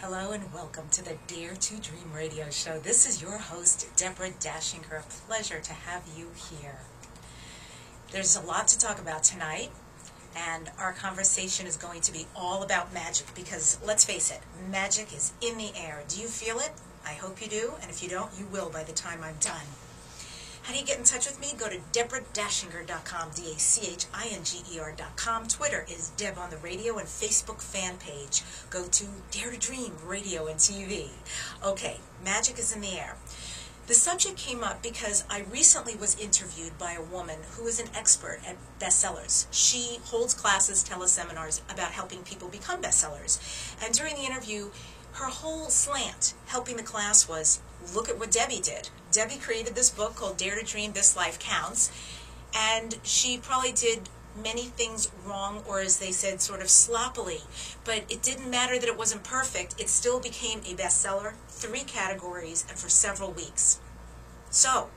Hello and welcome to the Dare to Dream radio show. This is your host, Deborah Dashinger. A pleasure to have you here. There's a lot to talk about tonight, and our conversation is going to be all about magic because, let's face it, magic is in the air. Do you feel it? I hope you do, and if you don't, you will by the time I'm done. How do you get in touch with me? Go to DeborahDashinger.com, DACHINGER.com. Twitter is Deb on the Radio, and Facebook fan page. Go to Dare to Dream Radio and TV. Okay, magic is in the air. The subject came up because I recently was interviewed by a woman who is an expert at bestsellers. She holds classes, teleseminars about helping people become bestsellers. And during the interview, her whole slant helping the class was, look at what Debbie did. Debbie created this book called Dare to Dream, This Life Counts, and she probably did many things wrong, or as they said, sort of sloppily, but it didn't matter that it wasn't perfect. It still became a bestseller, 3 categories, and for several weeks. So,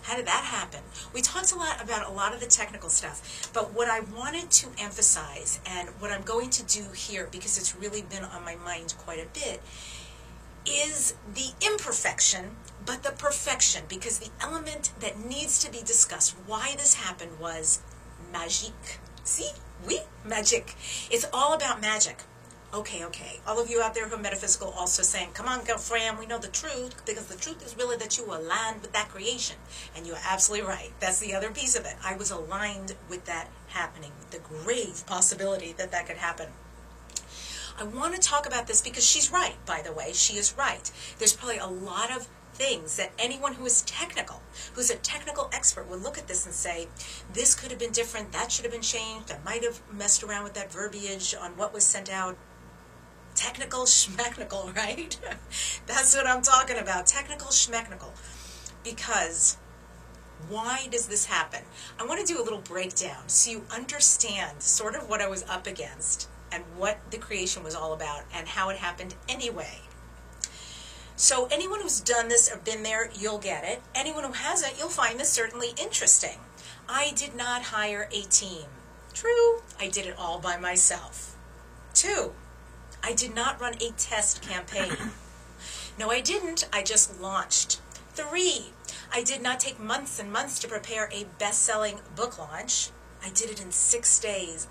how did that happen? We talked a lot about a lot of the technical stuff, but what I wanted to emphasize, and what I'm going to do here, because it's really been on my mind quite a bit, is the imperfection, but the perfection, because the element that needs to be discussed, why this happened, was magique. See? Oui, magic. It's all about magic. Okay. All of you out there who are metaphysical also saying, come on, girlfriend, we know the truth, because the truth is really that you were aligned with that creation. And you're absolutely right. That's the other piece of it. I was aligned with that happening, the grave possibility that that could happen. I want to talk about this because she's right, by the way. She is right. There's probably a lot of things that anyone who is technical, who's a technical expert, would look at this and say, this could have been different, that should have been changed, I might have messed around with that verbiage on what was sent out. Technical schmechnical, right? That's what I'm talking about, technical schmechnical. Because why does this happen? I want to do a little breakdown so you understand sort of what I was up against and what the creation was all about and how it happened anyway. So anyone who's done this or been there, you'll get it. Anyone who hasn't, you'll find this certainly interesting. I did not hire a team. True, I did it all by myself. 2, I did not run a test campaign. No, I didn't. I just launched. 3, I did not take months and months to prepare a best-selling book launch. I did it in 6 days.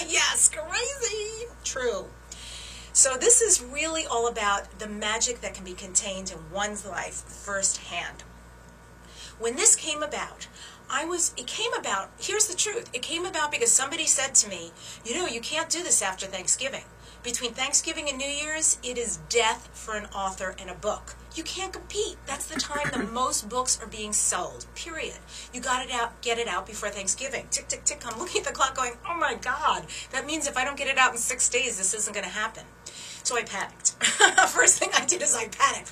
Yes, crazy. True. So this is really all about the magic that can be contained in one's life firsthand. When this came about, here's the truth. It came about because somebody said to me, you can't do this after Thanksgiving. Between Thanksgiving and New Year's, it is death for an author and a book. You can't compete. That's the time the most books are being sold, period. You got it out, get it out before Thanksgiving. Tick, tick, tick. I'm looking at the clock going, oh my God, that means if I don't get it out in 6 days, this isn't going to happen. So I panicked. First thing I did is I panicked.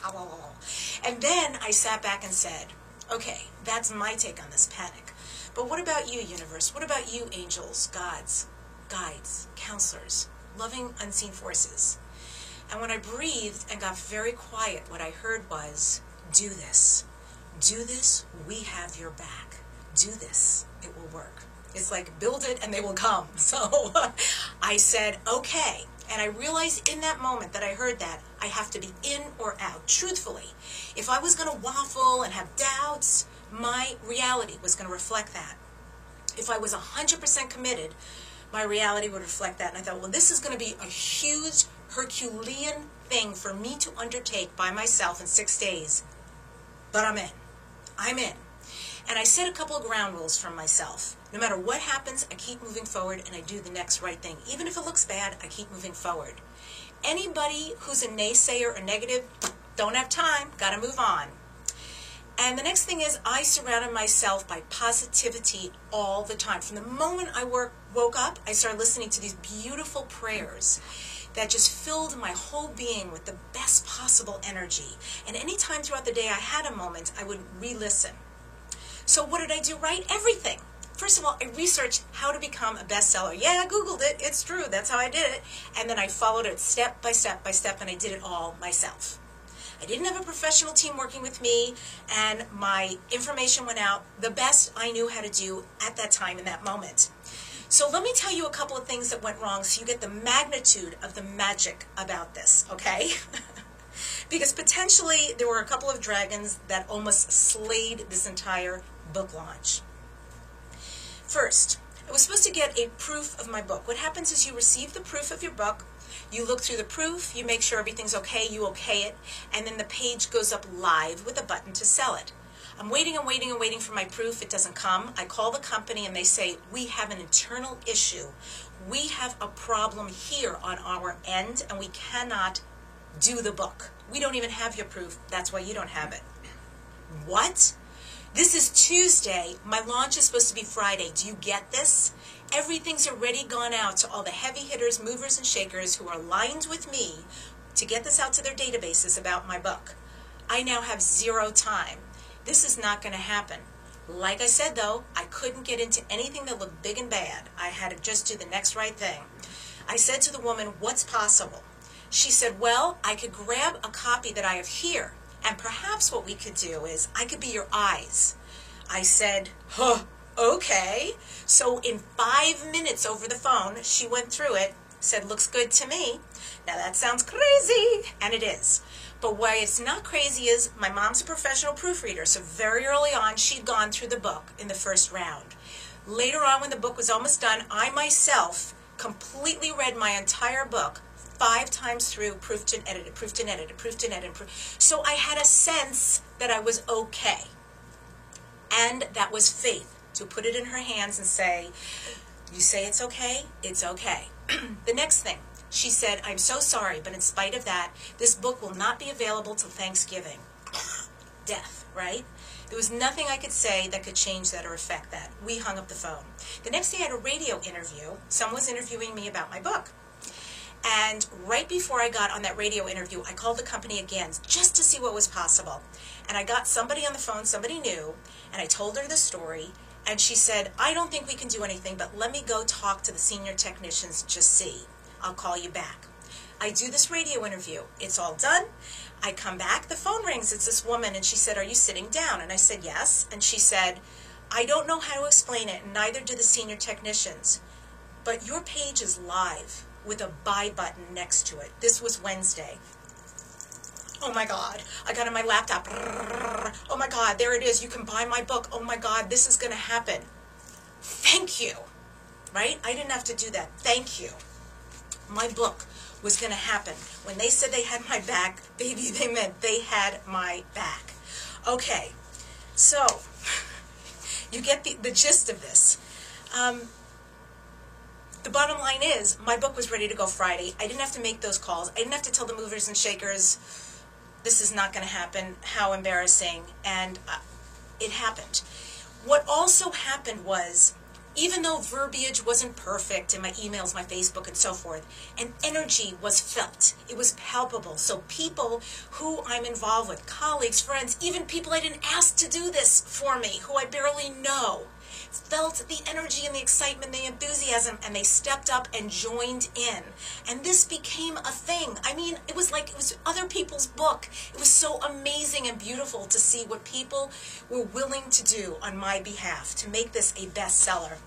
And then I sat back and said, okay, that's my take on this panic. But what about you, universe? What about you, angels, gods, guides, counselors, loving unseen forces? And when I breathed and got very quiet, what I heard was, do this. Do this, we have your back. Do this, it will work. It's like, build it and they will come. So I said, okay. And I realized in that moment that I heard that, I have to be in or out, truthfully. If I was going to waffle and have doubts, my reality was going to reflect that. If I was 100% committed, my reality would reflect that. And I thought, well, this is going to be a huge Herculean thing for me to undertake by myself in 6 days. But I'm in. I'm in. And I set a couple of ground rules for myself. No matter what happens, I keep moving forward and I do the next right thing. Even if it looks bad, I keep moving forward. Anybody who's a naysayer or negative, don't have time, gotta move on. And the next thing is I surrounded myself by positivity all the time. From the moment I woke up, I started listening to these beautiful prayers that just filled my whole being with the best possible energy. And any time throughout the day I had a moment, I would re-listen. So what did I do right? Everything. First of all, I researched how to become a bestseller. Yeah, I Googled it. It's true. That's how I did it. And then I followed it step by step by step, and I did it all myself. I didn't have a professional team working with me, and my information went out the best I knew how to do at that time in that moment. So let me tell you a couple of things that went wrong so you get the magnitude of the magic about this, okay? Because potentially there were a couple of dragons that almost slayed this entire book launch. First, I was supposed to get a proof of my book. What happens is you receive the proof of your book, you look through the proof, you make sure everything's okay, you okay it, and then the page goes up live with a button to sell it. I'm waiting and waiting and waiting for my proof. It doesn't come. I call the company and they say, we have an internal issue. We have a problem here on our end and we cannot do the book. We don't even have your proof. That's why you don't have it. What? This is Tuesday. My launch is supposed to be Friday. Do you get this? Everything's already gone out to all the heavy hitters, movers, and shakers who are aligned with me to get this out to their databases about my book. I now have 0 time. This is not going to happen. Like I said, though, I couldn't get into anything that looked big and bad. I had to just do the next right thing. I said to the woman, what's possible? She said, well, I could grab a copy that I have here, and perhaps what we could do is I could be your eyes. I said, huh, okay. So in 5 minutes over the phone, she went through it, said, looks good to me. Now that sounds crazy, and it is. But why it's not crazy is my mom's a professional proofreader, so very early on she'd gone through the book in the first round. Later on when the book was almost done, I myself completely read my entire book 5 times through, proofed and edited, proofed and edited, proofed and edited. So I had a sense that I was okay. And that was faith, to put it in her hands and say, you say it's okay? It's okay. The next thing. She said, I'm so sorry, but in spite of that, this book will not be available till Thanksgiving. Death, right? There was nothing I could say that could change that or affect that. We hung up the phone. The next day I had a radio interview. Someone was interviewing me about my book. And right before I got on that radio interview, I called the company again just to see what was possible. And I got somebody on the phone, somebody new, and I told her the story. And she said, I don't think we can do anything, but let me go talk to the senior technicians, just see. I'll call you back. I do this radio interview. It's all done. I come back. The phone rings. It's this woman, and she said, are you sitting down? And I said, yes. And she said, I don't know how to explain it, and neither do the senior technicians, but your page is live with a buy button next to it. This was Wednesday. Oh my God. I got on my laptop. Oh my God, there it is. You can buy my book. Oh my God, this is going to happen. Thank you. Right? I didn't have to do that. Thank you. My book was going to happen. When they said they had my back, baby, they meant they had my back. Okay, so you get the gist of this. The bottom line is, my book was ready to go Friday. I didn't have to make those calls. I didn't have to tell the movers and shakers, this is not going to happen, how embarrassing, and it happened. What also happened was, even though verbiage wasn't perfect in my emails, my Facebook, and so forth, an energy was felt. It was palpable. So people who I'm involved with, colleagues, friends, even people I didn't ask to do this for me, who I barely know, felt the energy and the excitement, the enthusiasm, and they stepped up and joined in. And this became a thing. I mean, it was like it was other people's book. It was so amazing and beautiful to see what people were willing to do on my behalf to make this a bestseller.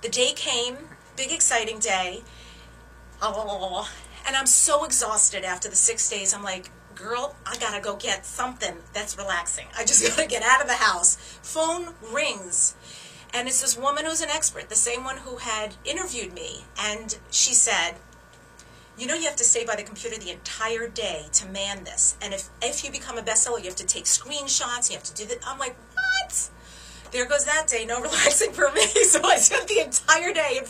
The day came, big exciting day, and I'm so exhausted after the 6 days. I'm like, girl, I gotta go get something that's relaxing. I just gotta get out of the house. Phone rings, and it's this woman who's an expert, the same one who had interviewed me, and she said, you know, you have to stay by the computer the entire day to man this, and if you become a bestseller, you have to take screenshots, you have to do that. I'm like, what? There goes that day, no relaxing for me. So I spent the entire day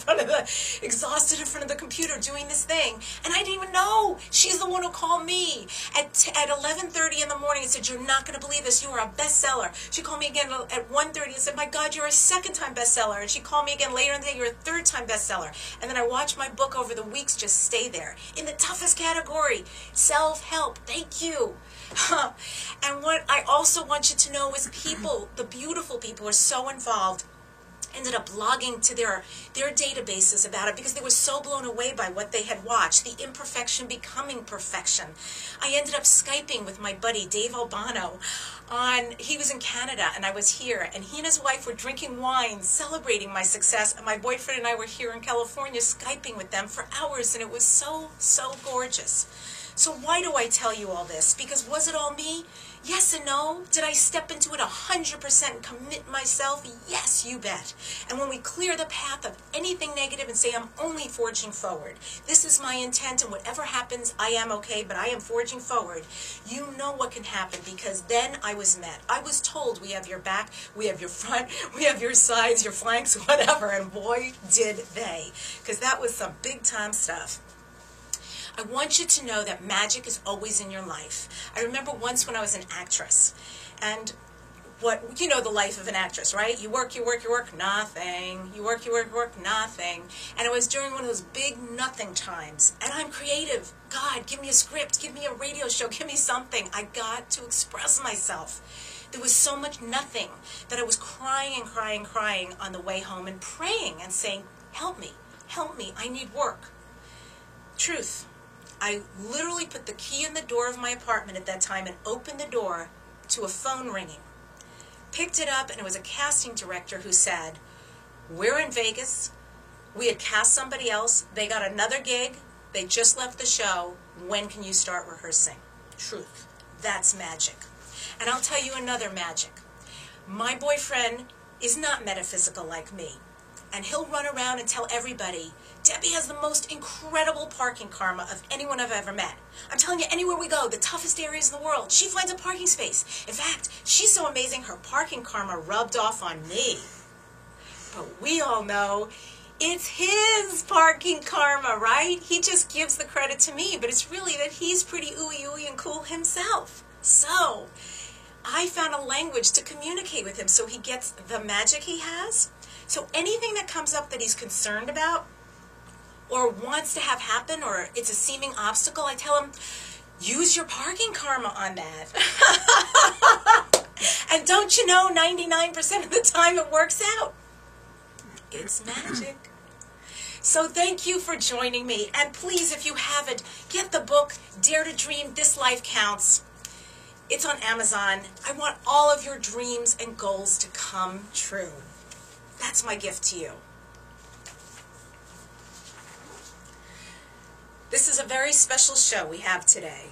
exhausted in front of the computer doing this thing. And I didn't even know. She's the one who called me at 11:30 in the morning and said, you're not going to believe this. You are a bestseller. She called me again at 1:30 and said, my God, you're a 2nd-time bestseller. And she called me again later in the day, you're a 3rd-time bestseller. And then I watched my book over the weeks just stay there in the toughest category, self-help. Thank you. And what I also want you to know is people, the beautiful people, are so involved. ended up logging to their databases about it because they were so blown away by what they had watched, the imperfection becoming perfection. I ended up Skyping with my buddy Dave Albano. He was in Canada and I was here, and he and his wife were drinking wine, celebrating my success, and my boyfriend and I were here in California Skyping with them for hours, and it was so, so gorgeous. So why do I tell you all this? Because was it all me? Yes and no. Did I step into it 100% and commit myself? Yes, you bet. And when we clear the path of anything negative and say, I'm only forging forward, this is my intent, and whatever happens, I am okay, but I am forging forward, you know what can happen, because then I was met. I was told, we have your back, we have your front, we have your sides, your flanks, whatever, and boy, did they. Because that was some big time stuff. I want you to know that magic is always in your life. I remember once when I was an actress, and you know the life of an actress, right? You work, nothing. You work, nothing. And it was during one of those big nothing times, and I'm creative. God, give me a script, give me a radio show, give me something. I got to express myself. There was so much nothing that I was crying and crying and crying on the way home and praying and saying, help me, I need work. Truth. I literally put the key in the door of my apartment at that time and opened the door to a phone ringing. Picked it up, and it was a casting director who said, we're in Vegas. We had cast somebody else. They got another gig. They just left the show. When can you start rehearsing? Truth. That's magic. And I'll tell you another magic. My boyfriend is not metaphysical like me. And he'll run around and tell everybody, Debbie has the most incredible parking karma of anyone I've ever met. I'm telling you, anywhere we go, the toughest areas in the world, she finds a parking space. In fact, she's so amazing, her parking karma rubbed off on me. But we all know it's his parking karma, right? He just gives the credit to me, but it's really that he's pretty ooey and cool himself. So I found a language to communicate with him so he gets the magic he has. So anything that comes up that he's concerned about or wants to have happen, or it's a seeming obstacle, I tell him, use your parking karma on that. And don't you know, 99% of the time it works out. It's magic. So thank you for joining me. And please, if you haven't, get the book, Dare to Dream, This Life Counts. It's on Amazon. I want all of your dreams and goals to come true. That's my gift to you. This is a very special show we have today.